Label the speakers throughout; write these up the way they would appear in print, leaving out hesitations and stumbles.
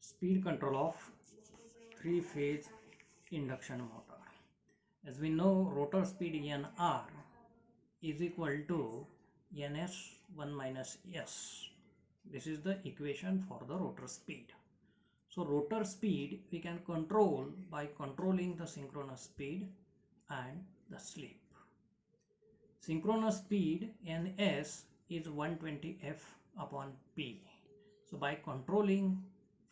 Speaker 1: Speed control of three-phase induction motor. As we know, rotor speed Nr is equal to ns1 minus s. This is the equation for the rotor speed. So rotor speed we can control by controlling the synchronous speed and the slip. Synchronous speed ns is 120 f upon p. So by controlling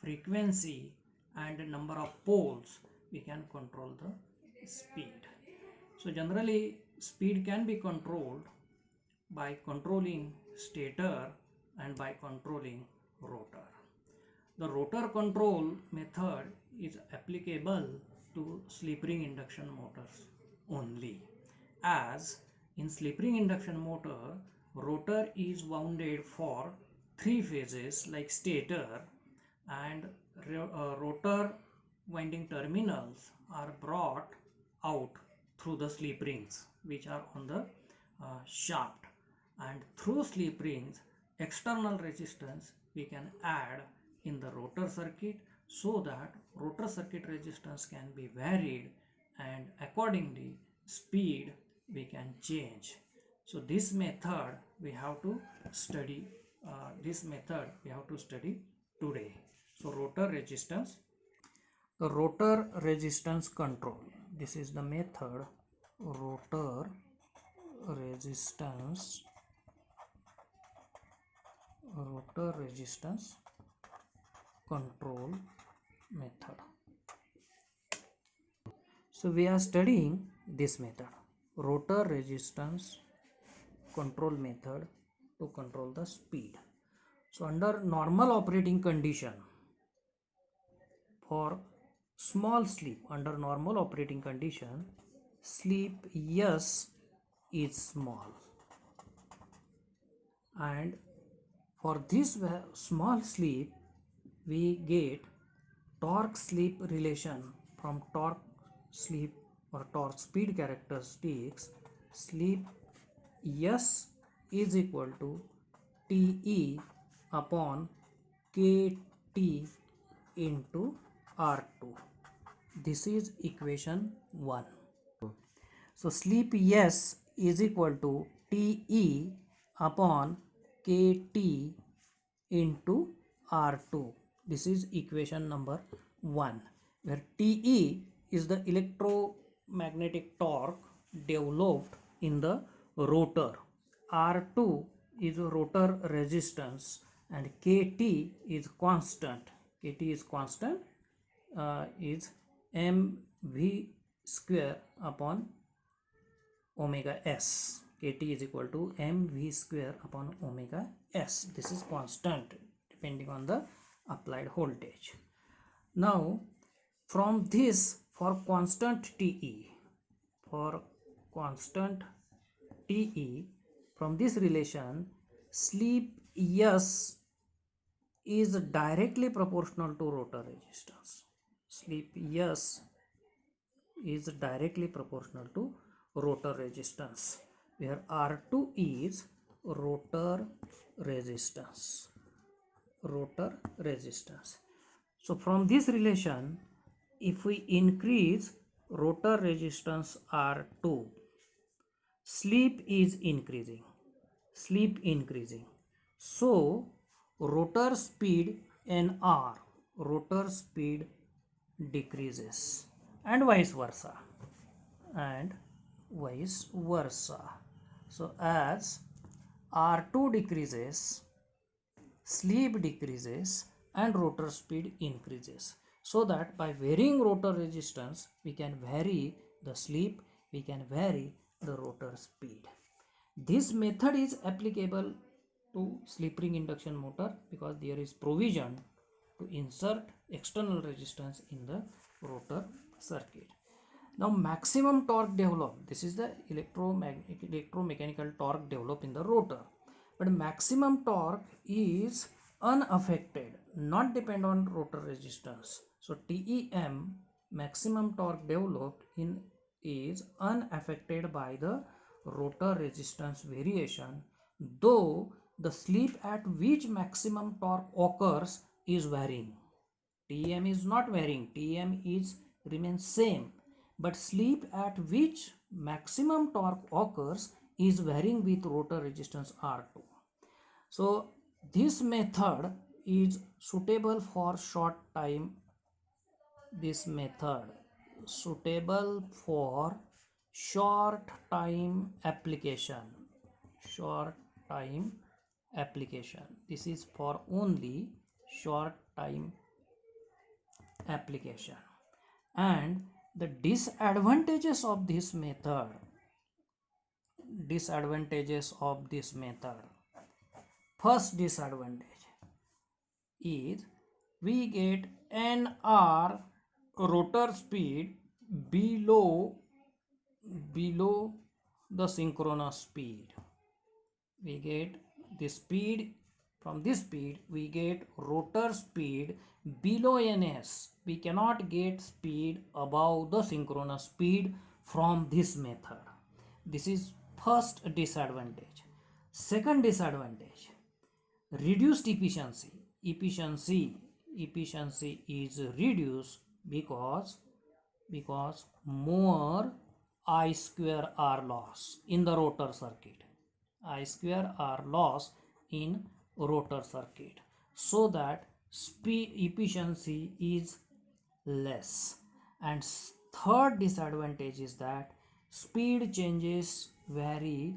Speaker 1: frequency and number of poles, we can control the speed. So generally speed can be controlled by controlling stator and by controlling rotor. The rotor control method is applicable to slip ring induction motors only, as in slip ring induction motor, rotor is wounded for three phases like stator, and rotor winding terminals are brought out through the slip rings which are on the shaft, and through slip rings external resistance we can add in the rotor circuit so that rotor circuit resistance can be varied and accordingly speed we can change. So this method we have to study today. So rotor resistance control, this is the method, rotor resistance control method. So we are studying this method, rotor resistance control method, to control the speed. So under normal operating condition, for small slip, under normal operating condition, slip S is small, and for this small slip we get torque slip relation from torque slip or torque speed characteristics. Slip S is equal to Te upon Kt into R2. This is equation 1. So slip S is equal to Te upon Kt into R2. This is equation number 1, where Te is the electromagnetic torque developed in the rotor, R2 is rotor resistance, and Kt is constant. Is mv square upon omega s. Kt is equal to mv square upon omega s. This is constant depending on the applied voltage. Now from this, for constant Te, from this relation, slip S is directly proportional to rotor resistance. Slip S is directly proportional to rotor resistance, where R2 is rotor resistance. So from this relation, if we increase rotor resistance R2, slip is increasing. So rotor speed Nr, rotor speed decreases, and vice versa. So as R2 decreases, slip decreases and rotor speed increases, so that by varying rotor resistance we can vary the slip, we can vary the rotor speed. This method is applicable to slip ring induction motor because there is provision to insert external resistance in the rotor circuit. Now maximum torque developed, this is the electromechanical torque developed in the rotor, but maximum torque is unaffected, not depend on rotor resistance. So TEM, maximum torque developed in, is unaffected by the rotor resistance variation, though the slip at which maximum torque occurs is varying. Tm is not varying, Tm is remains same, but slip at which maximum torque occurs is varying with rotor resistance R2. So this method is suitable for short time. This method suitable for short time application. Short time application. This is for only short time application. And the disadvantages of this method. Disadvantages of this method. First disadvantage is we get NR rotor speed below the synchronous speed. We get the speed, from this speed we get rotor speed below ns. We cannot get speed above the synchronous speed from this method. This is first disadvantage. Second disadvantage, reduced efficiency. Efficiency is reduced because more I square R loss in the rotor circuit. I square R loss in rotor circuit, so that speed efficiency is less. And third disadvantage is that speed changes very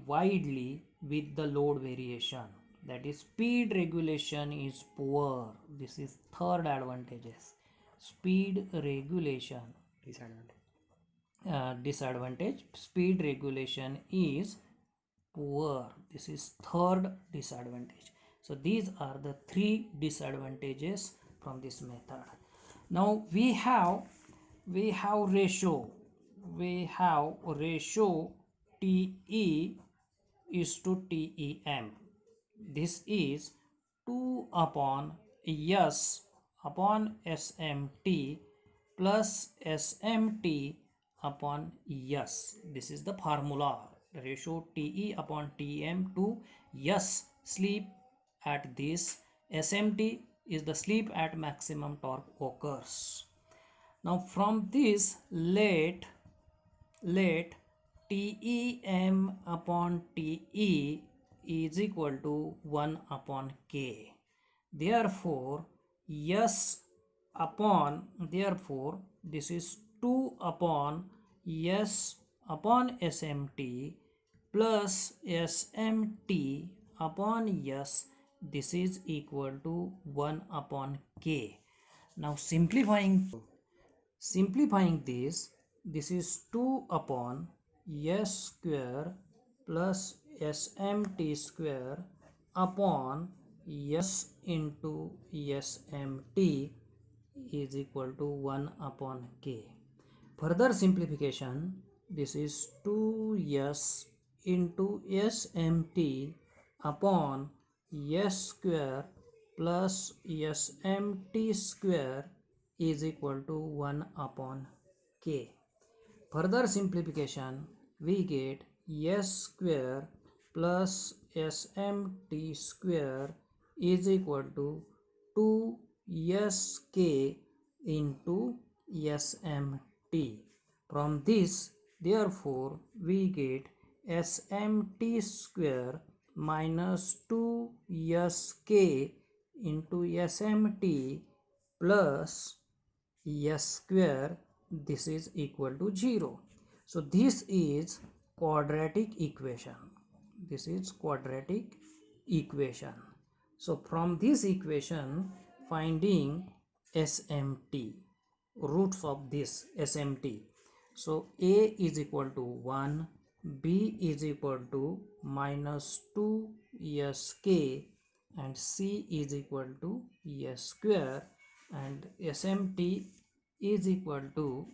Speaker 1: widely with the load variation. That is, speed regulation is poor. This is third advantages. Speed regulation disadvantage. Speed regulation is poor. This is third disadvantage. So these are the three disadvantages from this method. Now we have ratio. We have ratio TE is to TEM. This is 2 upon S upon SMT plus SMT upon S. This is the formula. The ratio TE upon TM to S, slip at this. SMT is the slip at maximum torque occurs. Now from this, let TEM upon TE is equal to 1 upon K. Therefore this is 2 upon S upon SMT plus SMT upon S. This is equal to 1 upon K. Now simplifying this, this is 2 upon S square plus SMT square upon S into SMT is equal to 1 upon K. Further simplification, this is 2S into SMT upon S square plus SMT square is equal to 1 upon K. Further simplification, we get S square plus SMT square is equal to 2SK into SMT. From this, therefore, we get SMT square minus 2SK into SMT plus S square. This is equal to 0. So this is quadratic equation. This is quadratic equation. So from this equation, finding SMT, roots of this SMT. So A is equal to 1, B is equal to minus 2SK, and C is equal to S square, and SMT is equal to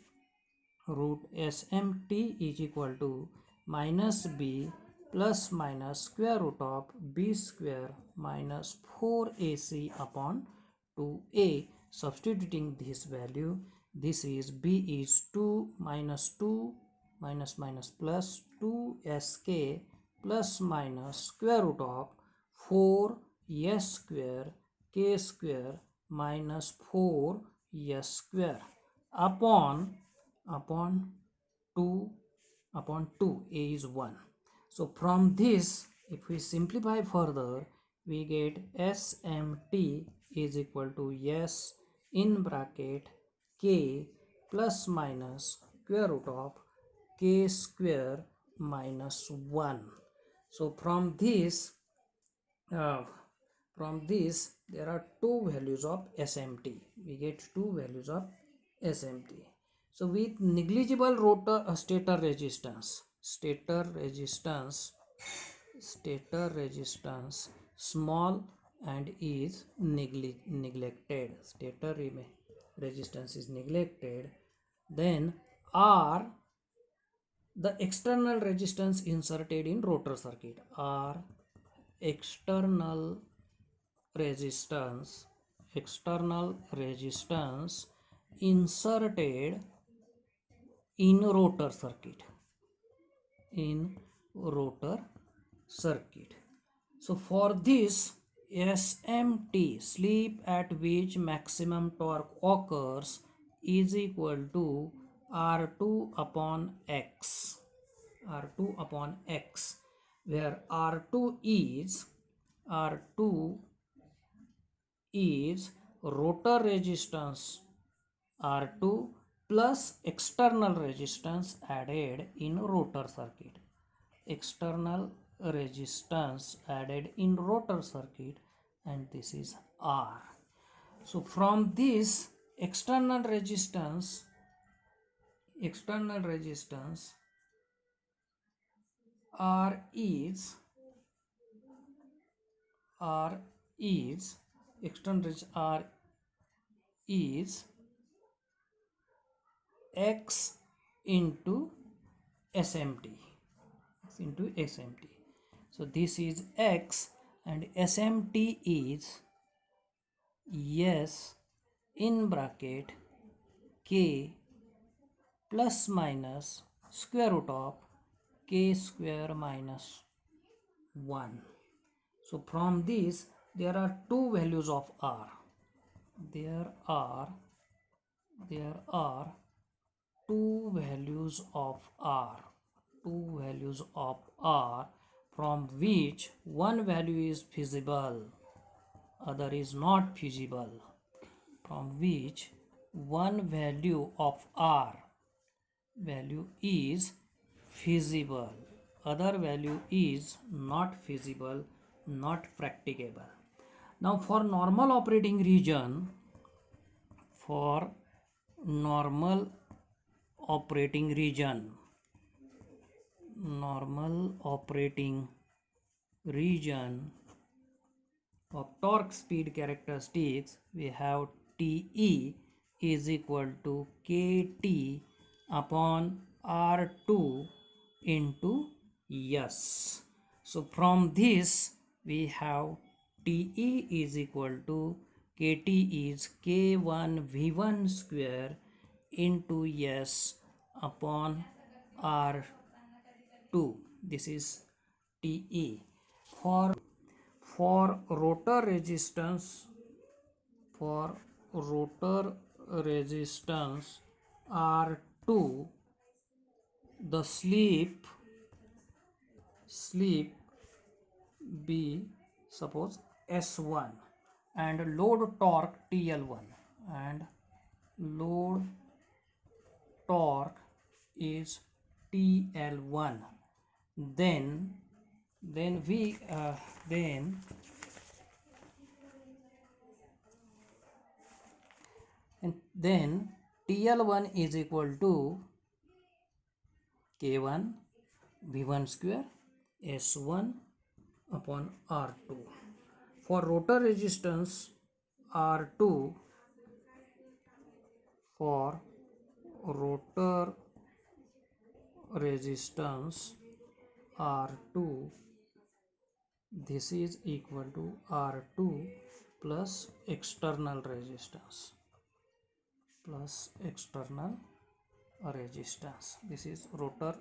Speaker 1: root SMT is equal to minus B plus minus square root of B square minus 4AC upon 2A. Substituting this value, this is B is 2 minus plus 2SK plus minus square root of 4S square k square minus 4s square upon 2 upon 2, a is 1. So from this, if we simplify further, we get SMT is equal to S in bracket k plus minus square root of k square minus 1. So uh, from this there are two values of SMT. We get two values of SMT. So with negligible rotor stator resistance small and is neglected, stator resistance is neglected, then R, the external resistance inserted in rotor circuit, R external resistance inserted in rotor circuit, so for this SMT, slip at which maximum torque occurs, is equal to R2 upon X, where R2 is rotor resistance R2 plus external resistance added in rotor circuit. External resistance added in rotor circuit, and this is R. So from this external resistance R is R is X into SMT. So this is X and SMT is S in bracket K plus minus square root of K square minus 1. So from this there are two values of R. There are two values of R. From which one value is feasible, other is not feasible. From which one value of R value is feasible, other value is not feasible, not practicable. Now for normal operating region, normal operating region of torque speed characteristics, we have Te is equal to Kt upon R2 into S. So from this we have Te is equal to Kt is K1 V1 square into S upon R2. This is Te. For rotor resistance R2, the slip be suppose S1 and load torque TL1, and load torque is TL1, then TL1 is equal to K1 V1 square S1 upon R2. For rotor resistance R2, this is equal to R2 plus external resistance. This is rotor's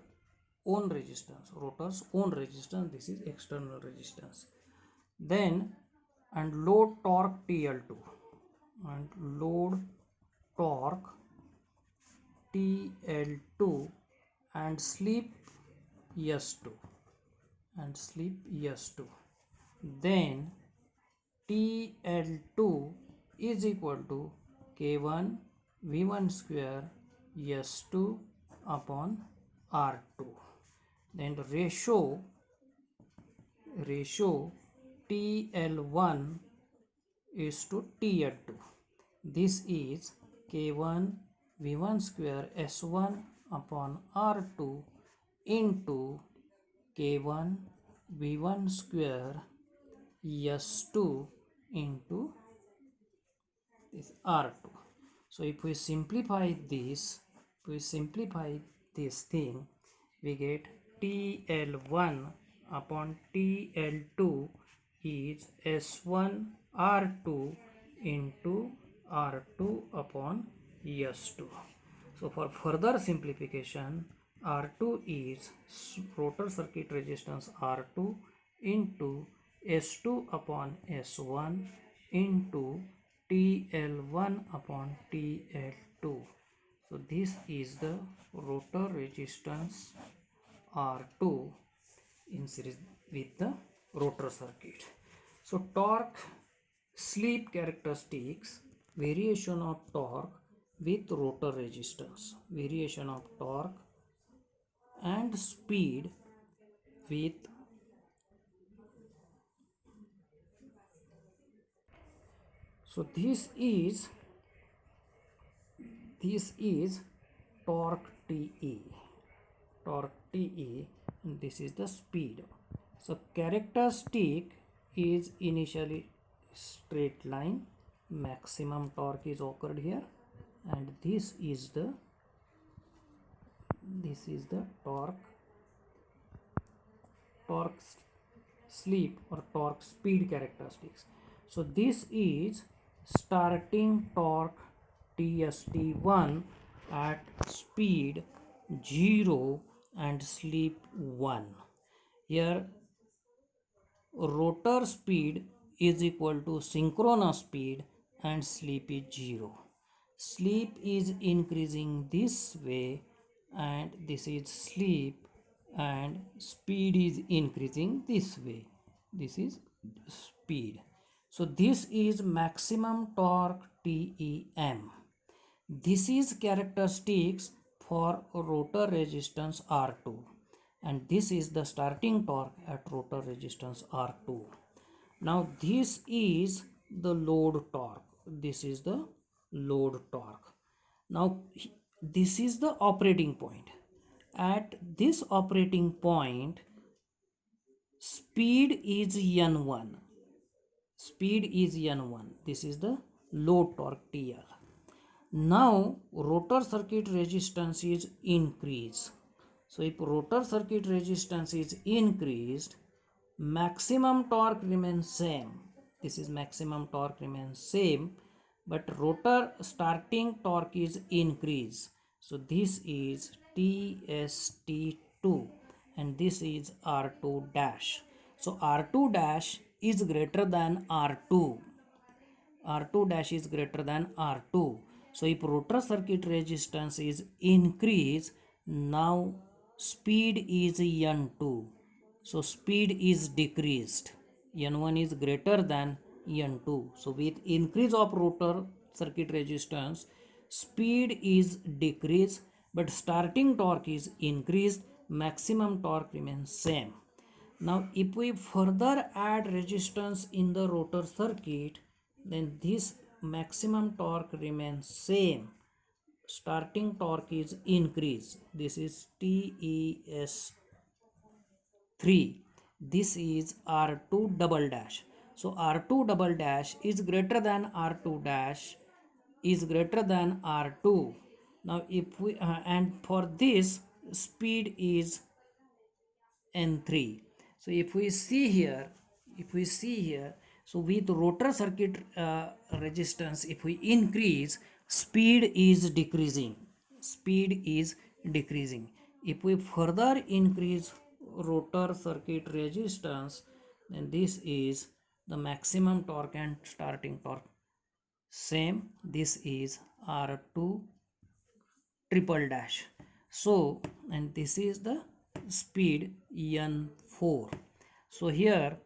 Speaker 1: own resistance. This is external resistance. Then and load torque TL2 and load torque TL2 and slip S2 and slip S2. Then TL2 is equal to K1 V1 square S2 upon R2. Then ratio TL1 is to TL2. This is K1 V1 square S1 upon R2 into K1 V1 square S2 into this R2. So if we simplify this, thing, we get TL1 upon TL2 is S1 R2 into R2 upon S2. So for further simplification, R2 is rotor circuit resistance R2 into S2 upon S1 into TL1 upon TL2. So this is the rotor resistance R2 in series with the rotor circuit. So torque slip characteristics, variation of torque with rotor resistance, variation of torque and speed with so this is torque TE and this is the speed. So characteristic is initially straight line, maximum torque is occurred here, and this is the torque slip or torque speed characteristics. So this is starting torque TST1 at speed 0 and slip 1. Here rotor speed is equal to synchronous speed and slip is 0. Slip is increasing this way and this is slip, and speed is increasing this way. This is speed. So this is maximum torque TEM. This is characteristics for rotor resistance R2, and this is the starting torque at rotor resistance R2. Now this is the load torque. This is the load torque. Now this is the operating point. At this operating point, speed is N1. Speed is N1. This is the load torque TL. Now rotor circuit resistance is increased. So if rotor circuit resistance is increased, maximum torque remains same. This is maximum torque remains same, but rotor starting torque is increased. So this is TST2 and this is R2 dash. So R2 dash is greater than R2. R2 dash is greater than R2. So if rotor circuit resistance is increased, now speed is N2. So speed is decreased. N1 is greater than N2. So with increase of rotor circuit resistance, speed is decreased, but starting torque is increased, maximum torque remains same. Now if we further add resistance in the rotor circuit, then this maximum torque remains same. Starting torque is increased. This is TES3. This is R2 double dash. So R2 double dash is greater than R2 dash is greater than R2. Now if we and for this speed is N3. So if we see here, so with rotor circuit resistance, if we increase, speed is decreasing. If we further increase rotor circuit resistance, then this is the maximum torque and starting torque same. This is R2 triple dash. So, and this is the speed N4. So here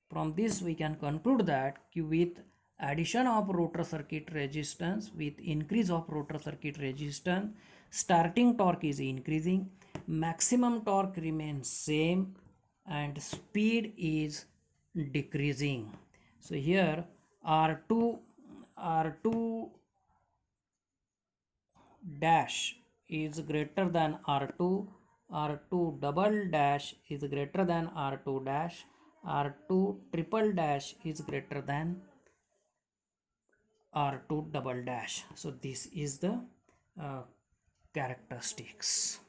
Speaker 1: from this we can conclude that with addition of rotor circuit resistance, with increase of rotor circuit resistance, starting torque is increasing, maximum torque remains same, and speed is decreasing. So here R2 dash is greater than R2, R2 double dash is greater than R2 dash, R2 triple dash is greater than R2 double dash. So this is the characteristics.